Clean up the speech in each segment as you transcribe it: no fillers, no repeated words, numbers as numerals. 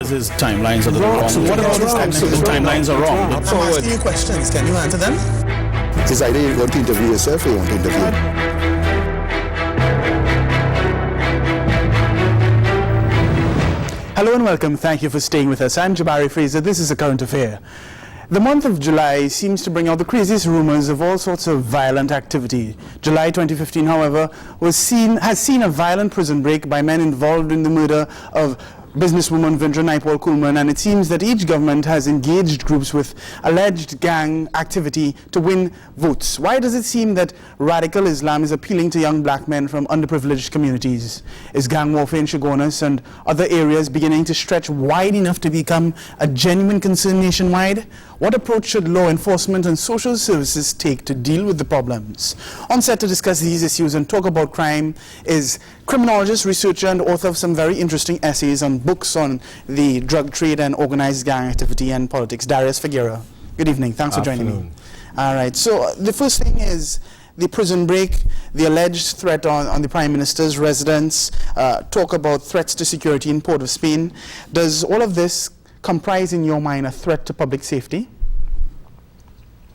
His timelines are wrong. So what about his timelines are wrong? I'm asking you questions. Can you answer them? It's either you want to interview yourself or you want to interview. Hello and welcome. Thank you for staying with us. I'm Jabari Fraser. This is A Current Affair. The month of July seems to bring out the craziest rumors of all sorts of violent activity. July 2015, however, has seen a violent prison break by men involved in the murder of businesswoman Vindra Naipal Kulman, and it seems that each government has engaged groups with alleged gang activity to win votes. Why does it seem that radical Islam is appealing to young black men from underprivileged communities? Is gang warfare in Chaguanas and other areas beginning to stretch wide enough to become a genuine concern nationwide? What approach should law enforcement and social services take to deal with the problems? On set to discuss these issues and talk about crime is criminologist, researcher, and author of some very interesting essays on books on the drug trade and organized gang activity and politics, Daurius Figueira. Good evening. Thanks for joining me. All right. So the first thing is the prison break, the alleged threat on the Prime Minister's residence, talk about threats to security in Port of Spain. Does all of this comprise in your mind a threat to public safety?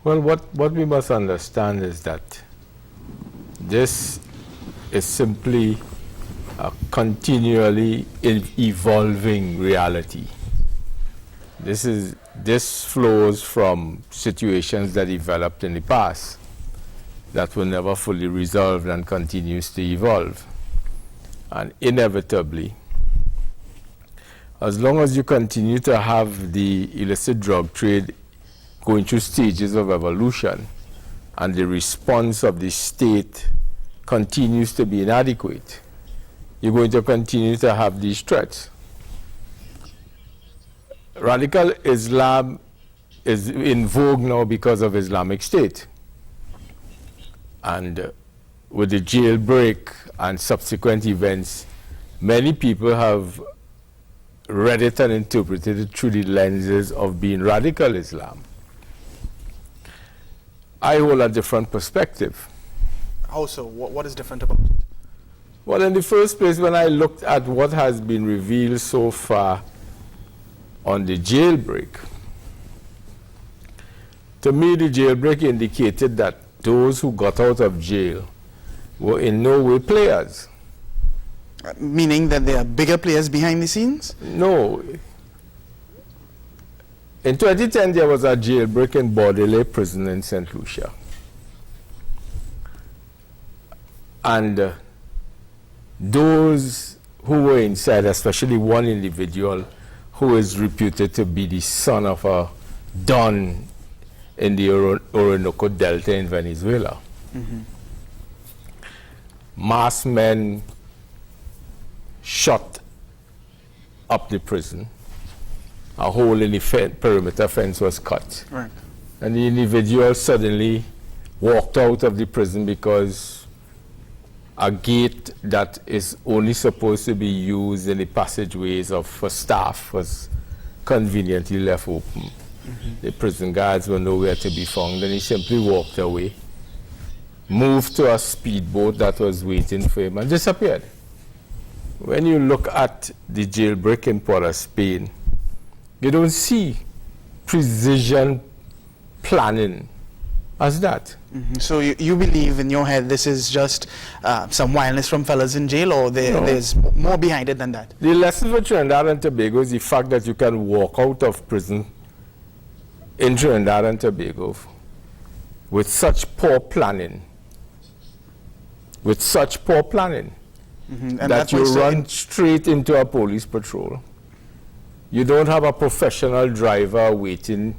Well, what we must understand is that this is simply a continually evolving reality. This flows from situations that developed in the past that were never fully resolved and continues to evolve. And inevitably, as long as you continue to have the illicit drug trade going through stages of evolution and the response of the state continues to be inadequate, you're going to continue to have these threats. Radical Islam is in vogue now because of Islamic State. And with the jailbreak and subsequent events, many people have read it and interpreted it through the lenses of being radical Islam. I hold a different perspective. How so? What is different about it? Well, in the first place, when I looked at what has been revealed so far on the jailbreak, to me the jailbreak indicated that those who got out of jail were in no way players. Meaning that there are bigger players behind the scenes? No. In 2010, there was a jailbreak in Bordelais prison in St. Lucia. And those who were inside, especially one individual who is reputed to be the son of a don in the Orinoco Delta in Venezuela. Masked men shot up the prison. A hole in the perimeter fence was cut. Right. And the individual suddenly walked out of the prison because a gate that is only supposed to be used in the passageways for staff was conveniently left open. The prison guards were nowhere to be found, and he simply walked away, moved to a speedboat that was waiting for him, and disappeared. When you look at the jailbreak in Port of Spain, you don't see precision planning as that. So you believe in your head this is just some wildness from fellas in jail, or there's more behind it than that? The lesson for Trinidad and Tobago is the fact that you can walk out of prison in Trinidad and Tobago with such poor planning, that you run straight into a police patrol. You don't have a professional driver waiting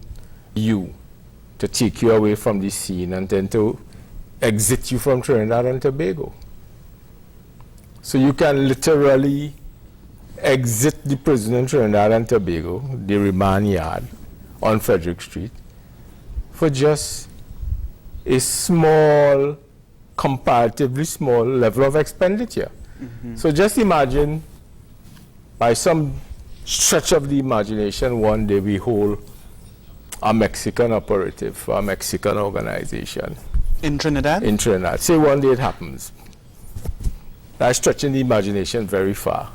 you to take you away from the scene and then to exit you from Trinidad and Tobago. So you can literally exit the prison in Trinidad and Tobago, the remand yard on Frederick Street, for just a small, comparatively small level of expenditure. So just imagine, by some stretch of the imagination, one day we hold a Mexican operative for a Mexican organization. In Trinidad? In Trinidad. Say one day it happens. That's stretching the imagination very far.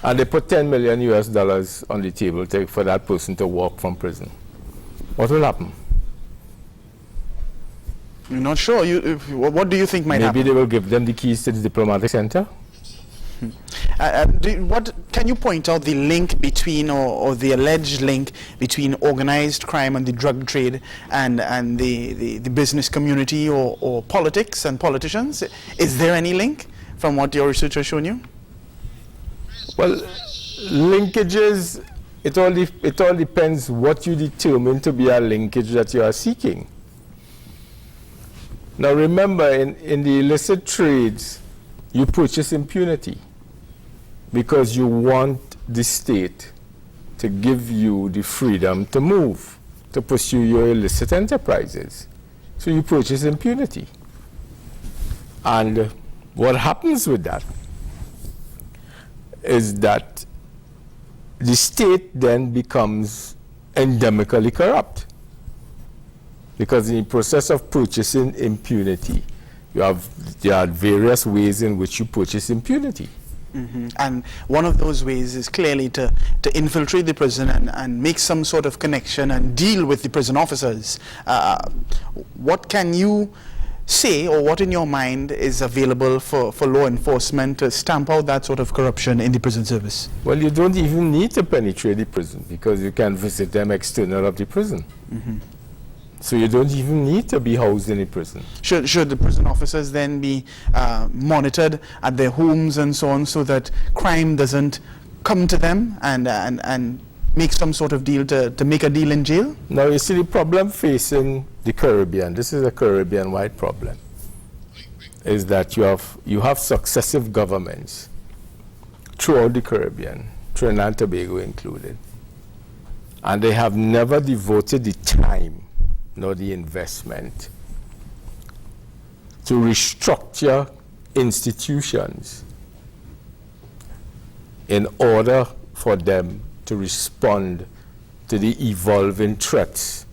and they put $10 million US on the table for that person to walk from prison, what will happen? You're not sure. What do you think might happen? Maybe they will give them the keys to the diplomatic center. What can you point out the link between, or the alleged link between organized crime and the drug trade and the business community or politics and politicians? Is there any link from what your research has shown you? Well, linkages, it all depends what you determine to be a linkage that you are seeking. Now remember, in the illicit trades, you purchase impunity because you want the state to give you the freedom to move, to pursue your illicit enterprises. So you purchase impunity. And what happens with that is that the state then becomes endemically corrupt. Because in the process of purchasing impunity, there are various ways in which you purchase impunity. Mm-hmm. And one of those ways is clearly to infiltrate the prison and make some sort of connection and deal with the prison officers. What can you say, or what in your mind is available for law enforcement to stamp out that sort of corruption in the prison service? Well, you don't even need to penetrate the prison because you can visit them external of the prison. Mm-hmm. So you don't even need to be housed in a prison. Should the prison officers then be monitored at their homes and so on, so that crime doesn't come to them and make some sort of deal to make a deal in jail? Now you see the problem facing the Caribbean, this is a Caribbean-wide problem, is that you have successive governments throughout the Caribbean, Trinidad and Tobago included, and they have never devoted the time nor the investment to restructure institutions in order for them to respond to the evolving threats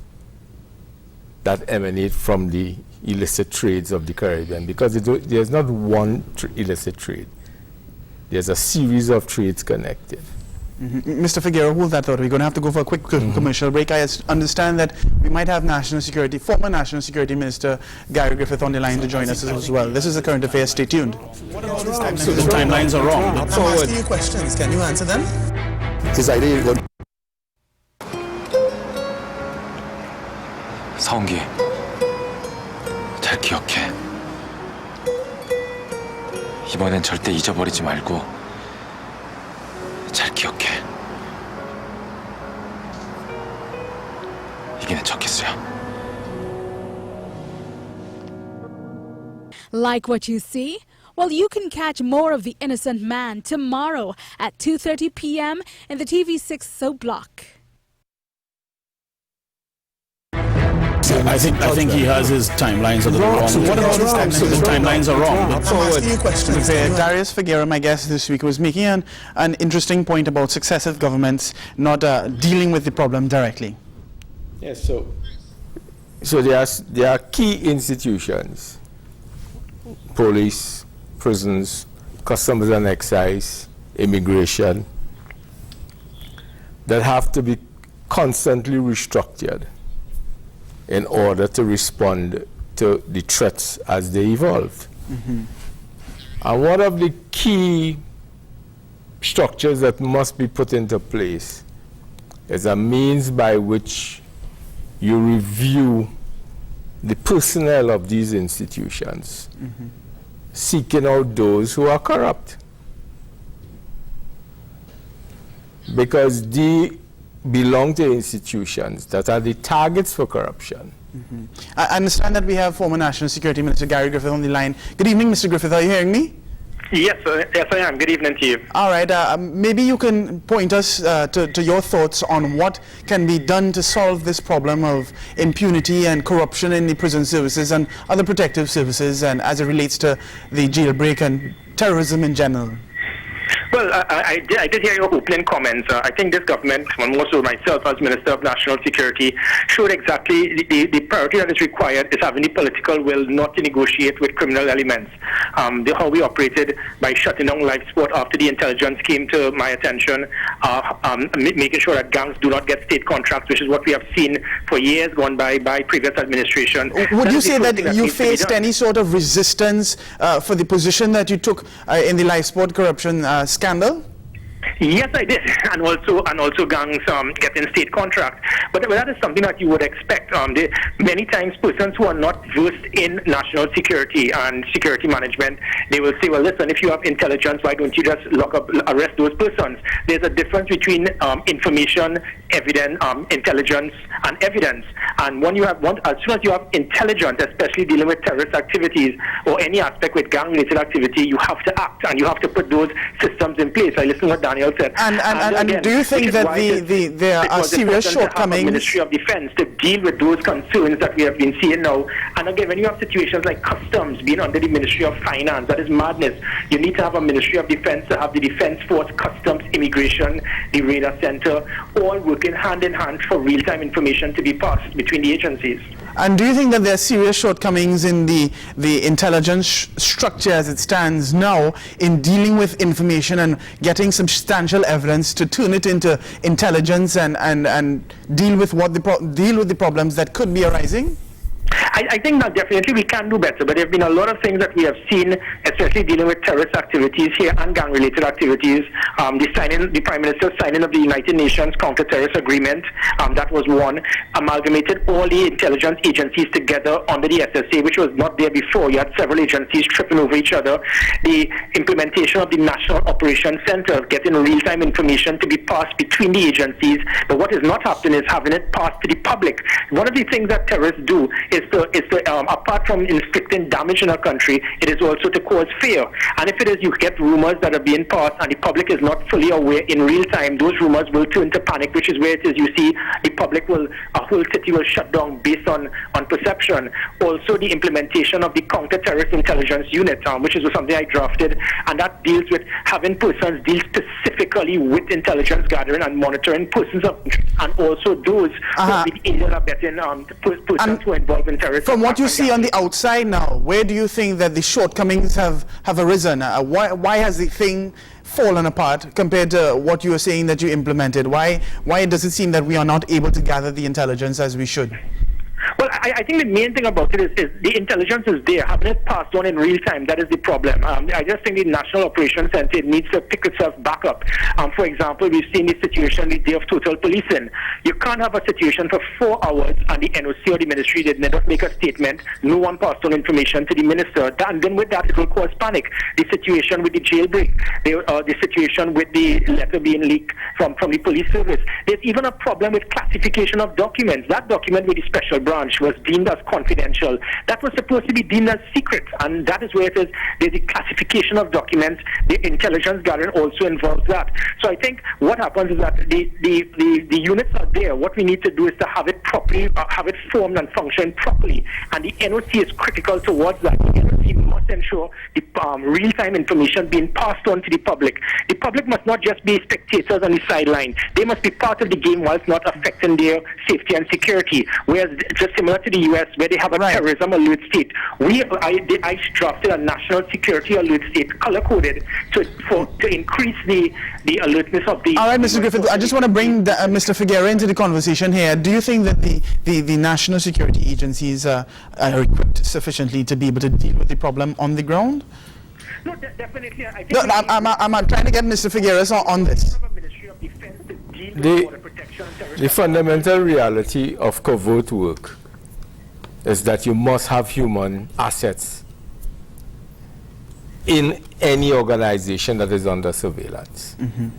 that emanate from the illicit trades of the Caribbean. Because there's not one illicit trade. There's a series of trades connected. Mm-hmm. Mr. Figueira, hold that thought. We're going to have to go for a quick commercial break. I understand that we might have former National Security Minister Gary Griffith on the line to join us as well. This is the Current Affairs. Stay tuned. So the timelines are wrong. I'm asking you questions. Can you answer them? His idea was 서은기, 잘 기억해. 이번엔 절대 잊어버리지 말고 잘 기억해. 이기는 척했어요. Like what you see? Well, you can catch more of The Innocent Man tomorrow at 2:30 p.m. in the TV6 soap block. I think he has his timelines a little wrong. So what about his timelines? So the timelines are wrong. I'm asking you questions. Can you Daurius Figueira, my guest this week, was making an interesting point about successive governments not dealing with the problem directly. Yes, so there are key institutions: police, prisons, customs and excise, immigration, that have to be constantly restructured in order to respond to the threats as they evolve. Mm-hmm. And one of the key structures that must be put into place is a means by which you review the personnel of these institutions, mm-hmm. seeking out those who are corrupt. Because they belong to institutions that are the targets for corruption. Mm-hmm. I understand that we have former National Security Minister Gary Griffith on the line. Good evening, Mr. Griffith. Are you hearing me? Yes, I am. Good evening to you. All right. Maybe you can point us to your thoughts on what can be done to solve this problem of impunity and corruption in the prison services and other protective services, and as it relates to the jailbreak and terrorism in general. Well, I did hear your opening comments. I think this government, and more so myself as Minister of National Security, showed exactly the priority that is required is having the political will not to negotiate with criminal elements. How we operated by shutting down live sport after the intelligence came to my attention, making sure that gangs do not get state contracts, which is what we have seen for years gone by previous administration. Would you say that you faced any sort of resistance for the position that you took in the live sport corruption scandal? Yes, I did, and also gangs getting state contracts. But that is something that you would expect. Many times, persons who are not versed in national security and security management, they will say, "Well, listen, if you have intelligence, why don't you just arrest those persons?" There's a difference between information, evidence, intelligence, and evidence. And as soon as you have intelligence, especially dealing with terrorist activities or any aspect with gang-related activity, you have to act and you have to put those systems in place. I listened to what Daniel said. And again, do you think that there are serious shortcomings? The Ministry of Defense to deal with those concerns that we have been seeing now. And again, when you have situations like customs being under the Ministry of Finance, that is madness. You need to have a Ministry of Defense to have the Defense Force, Customs, Immigration, the Radar Center, all working hand in hand for real-time information to be passed between the agencies. And do you think that there are serious shortcomings in the intelligence structure as it stands now in dealing with information and getting substantial evidence to turn it into intelligence and deal with the problems that could be arising? I think that definitely we can do better, but there have been a lot of things that we have seen, especially dealing with terrorist activities here and gang-related activities. The Prime Minister's signing of the United Nations Counter-Terrorist Agreement, that was one. Amalgamated all the intelligence agencies together under the SSA, which was not there before. You had several agencies tripping over each other. The implementation of the National Operations Center, getting real-time information to be passed between the agencies. But what is not happening is having it passed to the public. One of the things that terrorists do is to apart from inflicting damage in our country, it is also to cause fear. And if it is, you get rumors that are being passed and the public is not fully aware in real time, those rumors will turn to panic, which is where it is you see the public a whole city will shut down based on perception. Also, the implementation of the counter-terrorist intelligence unit, which is something I drafted, and that deals with having persons deal specifically with intelligence gathering and monitoring persons and also those who are the aiding and abetting persons who are involved in terrorism. From what you see on the outside now, where do you think that the shortcomings have arisen? Why has the thing fallen apart compared to what you were saying that you implemented? Why does it seem that we are not able to gather the intelligence as we should? Well, I think the main thing about it is the intelligence is there. Having it passed on in real time, that is the problem. I just think the National Operations Center needs to pick itself back up. For example, we've seen the situation the day of total policing. You can't have a situation for 4 hours and the NOC or the ministry did not make a statement. No one passed on information to the minister. And then with that, it will cause panic. The situation with the jailbreak, the situation with the letter being leaked from the police service. There's even a problem with classification of documents. That document with the special branch was deemed as confidential. That was supposed to be deemed as secret, and that is where it is. There's the classification of documents. The intelligence gathering also involves that. So I think what happens is that the units are there. What we need to do is to have it properly, have it formed and function properly. And the NOC is critical towards that. The NOC must ensure the real-time information being passed on to the public. The public must not just be spectators on the sideline. They must be part of the game whilst not affecting their safety and security. Whereas just similar to the US, where they have a terrorism alert state, I drafted a national security alert state, color-coded, to increase the alertness of the... All right, Mr. Griffith, I just want to bring Mr. Figueira into the conversation here. Do you think that the national security agencies are equipped sufficiently to be able to deal with the problem on the ground? No, definitely. I think I'm trying to get Mr. Figueira on this. The fundamental reality of covert work is that you must have human assets in any organization that is under surveillance. Mm-hmm.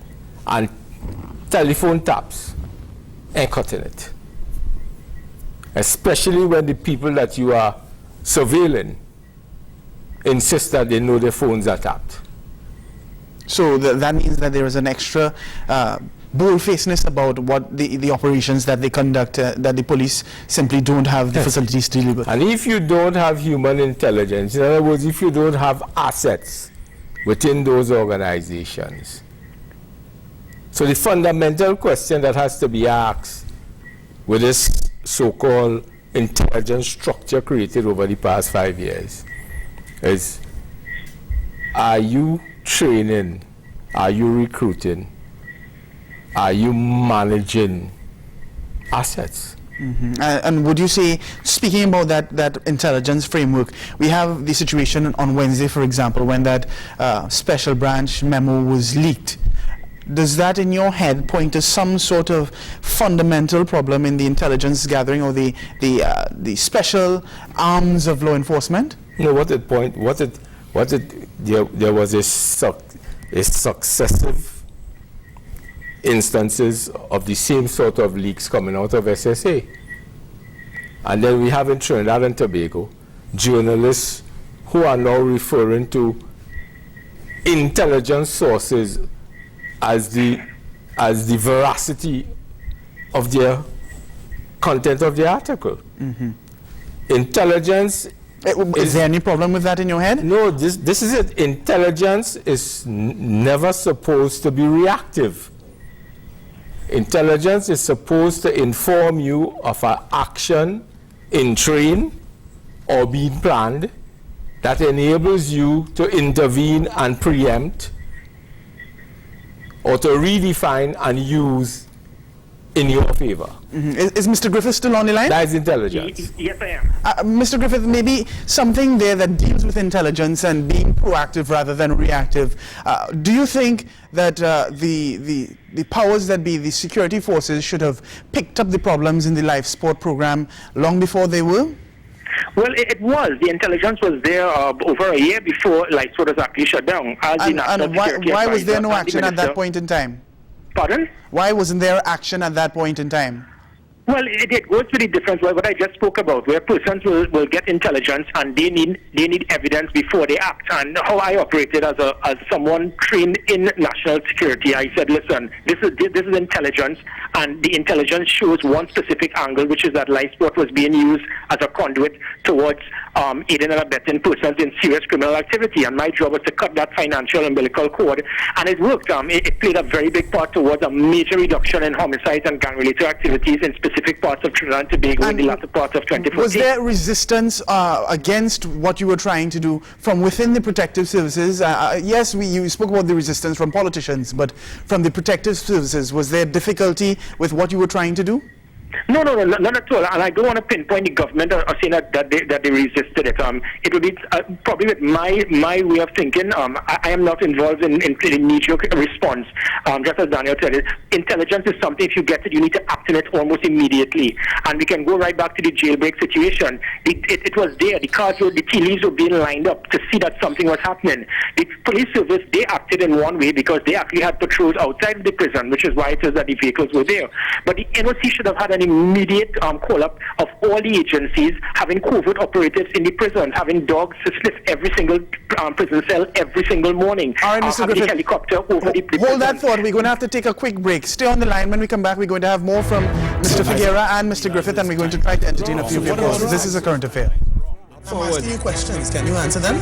And telephone taps ain't cutting it. Especially when the people that you are surveilling insist that they know their phones are tapped. So that means that there is an extra bold-facedness about what the operations that they conduct, that the police simply don't have the facilities to deal with. And if you don't have human intelligence, in other words, if you don't have assets within those organizations. So the fundamental question that has to be asked with this so-called intelligence structure created over the past 5 years is, are you training, are you recruiting, are you managing assets? And would you say, speaking about that intelligence framework, we have the situation on Wednesday, for example, when that special branch memo was leaked. Does that in your head point to some sort of fundamental problem in the intelligence gathering or the special arms of law enforcement? No, there was a successive instances of the same sort of leaks coming out of SSA. And then we have in Trinidad and Tobago journalists who are now referring to intelligence sources as the veracity of their content of the article. Intelligence is there any problem with that in your head? No, this is it. Intelligence is never supposed to be reactive. Intelligence is supposed to inform you of an action in train or being planned that enables you to intervene and preempt or to redefine and use in your favor. Is Mr. Griffith still on the line? That is intelligence. Yes, I am. Mr. Griffith, maybe something there that deals with intelligence and being proactive rather than reactive. Do you think that the powers that be, the security forces, should have picked up the problems in the live sport program long before they were? Well, it was. The intelligence was there over a year before live sport was actually shut down. And why was there no action at that point in time? Pardon? Why wasn't there action at that point in time? Well, it goes to the difference what I just spoke about, where persons will get intelligence and they need evidence before they act. And how I operated as someone trained in national security, I said, listen, this is intelligence, and the intelligence shows one specific angle, which is that live sport was being used as a conduit towards aiding and abetting persons in serious criminal activity. And my job was to cut that financial umbilical cord, and it worked. It played a very big part towards a major reduction in homicides and gang-related activities in specific parts of Trinidad and Tobago in the latter part of 2014. Was there resistance against what you were trying to do from within the protective services? Yes, you spoke about the resistance from politicians, but from the protective services, was there difficulty with what you were trying to do? No, not at all. And I don't want to pinpoint the government or saying that they resisted it. It would be probably with my way of thinking. I am not involved in the knee-jerk response. Just as Daniel said, intelligence is something, if you get it, you need to act on it almost immediately. And we can go right back to the jailbreak situation. It was there. The tea leaves were being lined up to see that something was happening. The police service, they acted in one way because they actually had patrols outside of the prison, which is why it is that the vehicles were there. But the NOC should have had an immediate call-up of all the agencies, having covert operatives in the prisons, having dogs to sniff every single prison cell every single morning. All right, Mr. Griffith, the helicopter over the prison. Hold that thought. We're going to have to take a quick break. Stay on the line. When we come back, we're going to have more from Mr. Figueira and Mr. Griffith, and we're going to try to entertain a few of your questions. This is a current affair. I'm asking you questions. Can you answer them?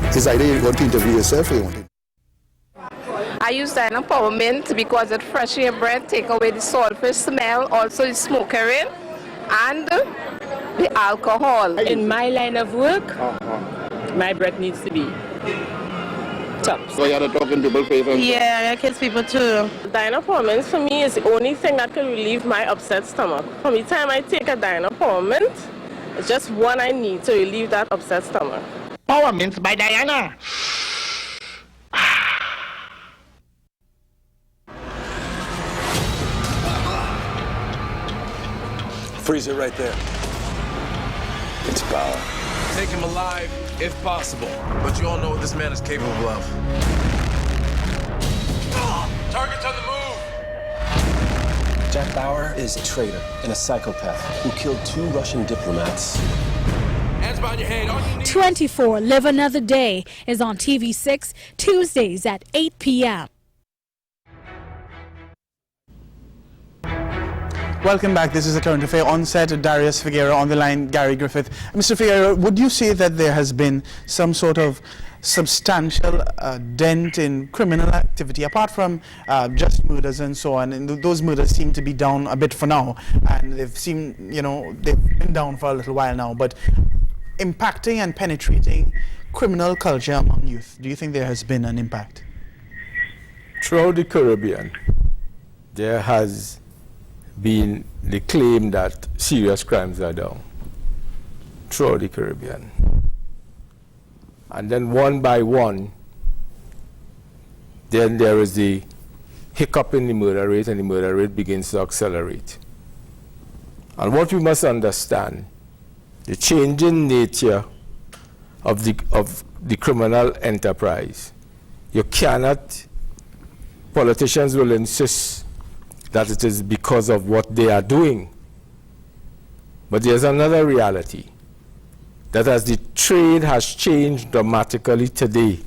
It's either you want to interview yourself or you want to. I use that empowerment because it freshen your breath, take away the saltfish smell, also the smokering, and the alcohol. In my line of work, my breath needs to be tough. So you had to talk in people favor? Yeah, it kills people too. Dynaformins for me is the only thing that can relieve my upset stomach. From the time I take a Dynaformint, it's just one I need to relieve that upset stomach. Power Mints by Diana. Freeze it right there. It's power. Take him alive, if possible. But you all know what this man is capable of. Target's on the move! Jack Bauer is a traitor and a psychopath who killed 2 Russian diplomats. Hands behind your head. All you need 24 Live Another Day is on TV6 Tuesdays at 8 p.m. Welcome back. This is a current affair. On set, Daurius, Figueira, on the line, Gary Griffith. Mr. Figueira, would you say that there has been some sort of substantial dent in criminal activity, apart from just murders and so on. And those murders seem to be down a bit for now, and they've been down for a little while now, but impacting and penetrating criminal culture among youth. Do you think there has been an impact? Throughout the Caribbean, there has been the claim that serious crimes are down. Throughout the Caribbean. And then one by one, then there is the hiccup in the murder rate, and the murder rate begins to accelerate. And what we must understand, the changing nature of the criminal enterprise. You cannot, politicians will insist that it is because of what they are doing. But there's another reality, that as the trade has changed dramatically today,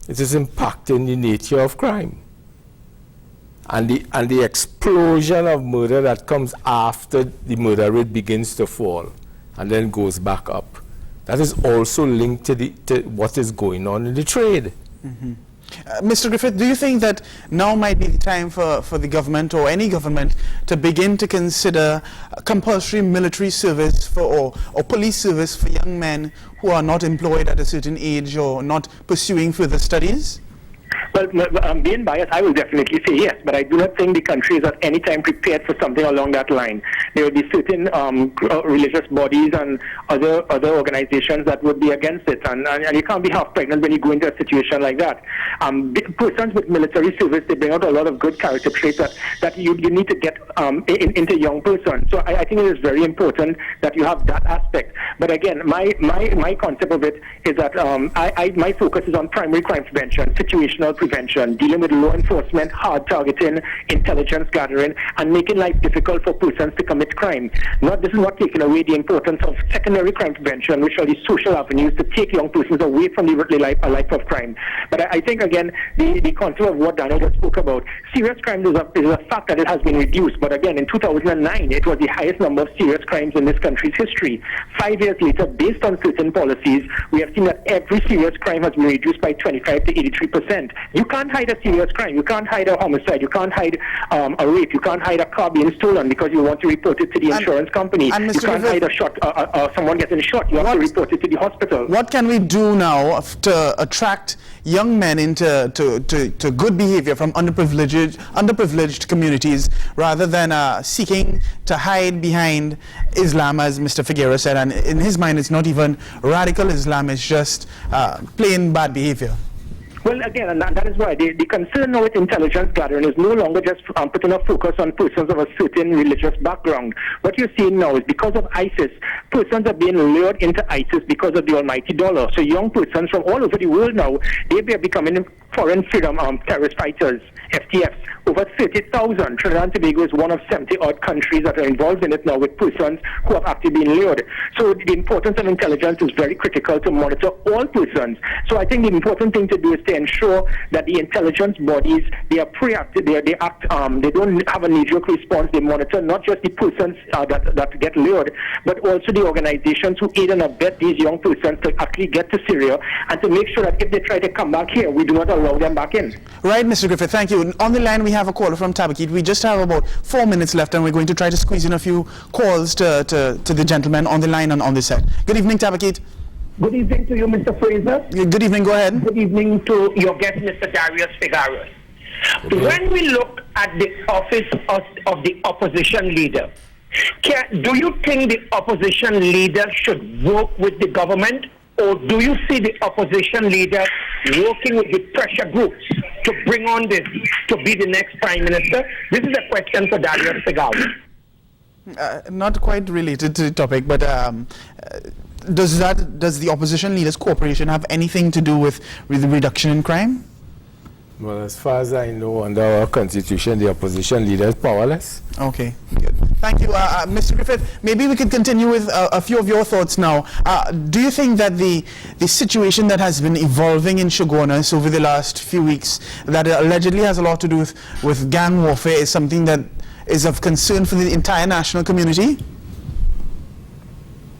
it is impacting the nature of crime. And the explosion of murder that comes after the murder rate begins to fall and then goes back up. That is also linked to what is going on in the trade. Mm-hmm. Mr. Griffith, do you think that now might be the time for the government or any government to begin to consider compulsory military service or police service for young men who are not employed at a certain age or not pursuing further studies? Well, being biased, I will definitely say yes, but I do not think the country is at any time prepared for something along that line. There will be certain religious bodies and other organizations that would be against it, and you can't be half pregnant when you go into a situation like that. Persons with military service, they bring out a lot of good character traits that you need to get into young persons. So I think it is very important that you have that aspect. But again, my concept of it is that my focus is on primary crime prevention, situational prevention, dealing with law enforcement, hard targeting, intelligence gathering, and making life difficult for persons to commit crime. This is not taking away the importance of secondary crime prevention, which are the social avenues to take young persons away from a life of crime. But I think, again, the concept of what Daniel just spoke about, serious crime is a fact that it has been reduced. But again, in 2009, it was the highest number of serious crimes in this country's history. 5 years later, based on certain policies, we have seen that every serious crime has been reduced by 25 to 83%. You can't hide a serious crime. You can't hide a homicide. You can't hide a rape. You can't hide a car being stolen because you want to report it to the insurance company. You can't hide a shot, someone getting shot. You have to report it to the hospital. What can we do now to attract young men into to good behavior from underprivileged communities, rather than seeking to hide behind Islam, as Mr. Figueira said? And in his mind, it's not even radical Islam, it's just plain bad behavior. Well, again, and that is why the concern now with intelligence gathering is no longer just putting a focus on persons of a certain religious background. What you're seeing now is because of ISIS, persons are being lured into ISIS because of the almighty dollar. So young persons from all over the world now, they are becoming foreign freedom terrorist fighters, FTFs. Over 30,000. Trinidad and Tobago is one of 70-odd countries that are involved in it now, with persons who have actually been lured. So the importance of intelligence is very critical to monitor all persons. So I think the important thing to do is to ensure that the intelligence bodies, they are proactive, they act, they don't have a knee-jerk response. They monitor not just the persons that get lured, but also the organizations who aid and abet these young persons to actually get to Syria, and to make sure that if they try to come back here, we do not allow them back in. Right, Mr. Griffith, thank you. On the line, we have a caller from Tabakit. We just have about 4 minutes left, and we're going to try to squeeze in a few calls to the gentleman on the line and on this side. Good evening, Tabakit. Good evening to you, Mr. Fraser. Good evening, go ahead. Good evening to your guest, Mr. Daurius Figueira. When we look at the office of the opposition leader, do you think the opposition leader should work with the government, or do you see the opposition leader working with the pressure groups to bring on this to be the next prime minister? This is a question for Daurius Figueira. Not quite related to the topic, but does the opposition leaders' cooperation have anything to do with the reduction in crime? Well, as far as I know, under our constitution, the opposition leader is powerless. Okay, good. Thank you. Mr. Griffith, maybe we could continue with a few of your thoughts now. Do you think that the situation that has been evolving in Shogunas over the last few weeks, that allegedly has a lot to do with gang warfare, is something that is of concern for the entire national community?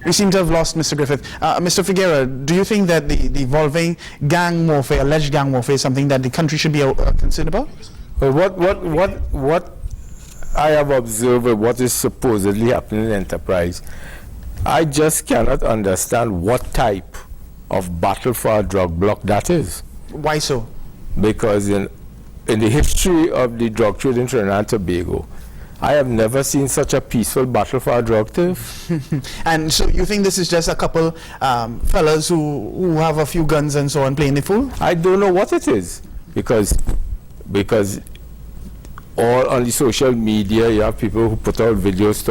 We seem to have lost Mr. Griffith. Mr. Figueira, do you think that the evolving gang warfare, alleged gang warfare, is something that the country should be concerned about? What I have observed of what is supposedly happening in Enterprise, I just cannot understand what type of battle for a drug block that is. Why so? Because in the history of the drug trade in Trinidad and Tobago, I have never seen such a peaceful battle for a drug thief. And so you think this is just a couple fellas who have a few guns and so on playing the fool? I don't know what it is, because all on the social media you have people who put out videos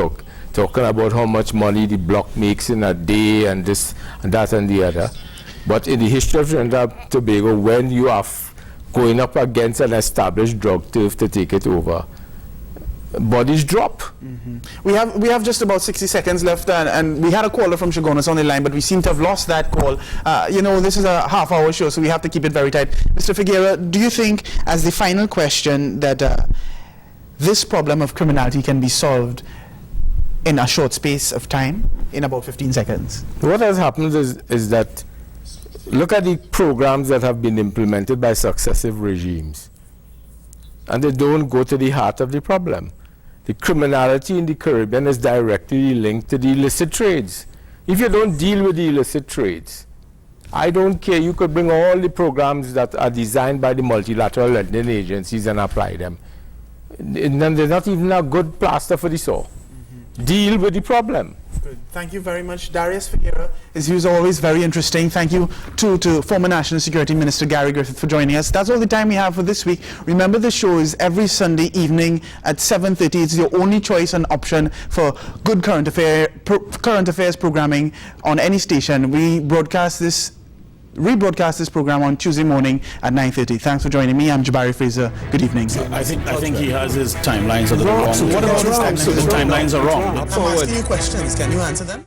talking about how much money the block makes in a day and this and that and the other. But in the history of Trinidad and Tobago, when you are going up against an established drug thief to take it over, bodies drop. We have just about 60 seconds left, and we had a caller from Chagonas on the line, but we seem to have lost that call. This is a half-hour show, so we have to keep it very tight. Mr. Figueira, do you think, as the final question, that this problem of criminality can be solved in a short space of time, in about 15 seconds? What has happened is that, look at the programs that have been implemented by successive regimes, and they don't go to the heart of the problem. The criminality in the Caribbean is directly linked to the illicit trades. If you don't deal with the illicit trades, I don't care, you could bring all the programs that are designed by the multilateral lending agencies and apply them. And then they're not even a good plaster for the sore. Deal with the problem. Good. Thank you very much, Daurius Figueira. His views are always very interesting. Thank you to former National Security Minister Gary Griffith for joining us. That's all the time we have for this week. Remember, the show is every Sunday evening at 7:30. It's your only choice and option for good current affairs programming on any station. We rebroadcast this program on Tuesday morning at 9:30. Thanks for joining me. I'm Jabari Fraser. Good evening. I think he has his timelines a little wrong. What about his timelines? His timelines are wrong. I'm asking you questions. Can you answer them?